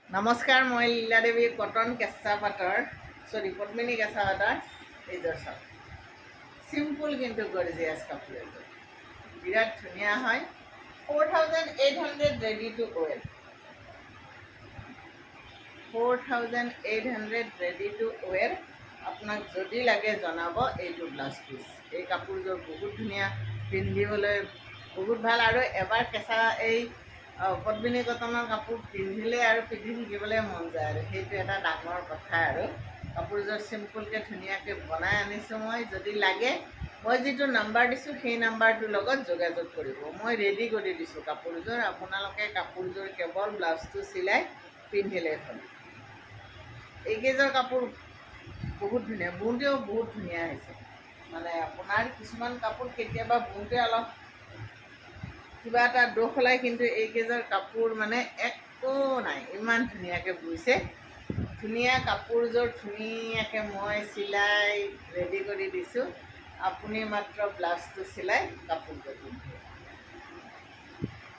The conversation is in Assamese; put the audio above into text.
নমস্কাৰ, মই লীলাদেৱী কটন কেঁচা পাটৰ পদ্মিনী কেঁচা পাটৰ এইযোৰ চাওক। চিম্পুল কিন্তু গৰ্জিয়াছ কাপোৰ এইযোৰ বিৰাট ধুনীয়া হয়। 4800 ৰেডি টু ৱেৰ। 4800 ready to ৱেৰ। আপোনাক যদি লাগে জনাব। এইটো ব্লাউজ পিচ। এই কাপোৰযোৰ বহুত ধুনীয়া, পিন্ধিবলৈ বহুত ভাল। আৰু এবাৰ কেঁচা পদ্মিনী কটনৰ কাপোৰ পিন্ধিলে আৰু পিন্ধি থাকিবলৈ মন যায়, আৰু সেইটো এটা ডাঙৰ কথা। আৰু কাপোৰযোৰ চিম্পুলকৈ ধুনীয়াকৈ বনাই আনিছোঁ মই। যদি লাগে, মই যিটো নাম্বাৰ দিছোঁ সেই নাম্বাৰটোৰ লগত যোগাযোগ কৰিব। মই ৰেডি কৰি দিছোঁ কাপোৰযোৰ। আপোনালোকে কাপোৰযোৰ কেৱল ব্লাউজটো চিলাই পিন্ধিলেই হ'ল। এইকেইযোৰ কাপোৰ বহুত ধুনীয়া, বওঁতেও বহুত ধুনীয়া হৈছে। মানে আপোনাৰ কিছুমান কাপোৰ কেতিয়াবা বওঁতে অলপ কিবা এটা দোষ ওলায়, কিন্তু এইকেইযোৰ কাপোৰ মানে একো নাই, ইমান ধুনীয়াকৈ বৈছে। ধুনীয়া কাপোৰযোৰ ধুনীয়াকৈ মই চিলাই ৰেডি কৰি দিছোঁ। আপুনি মাত্ৰ ব্লাউজটো চিলাই কাপোৰযোৰ পিন্ধি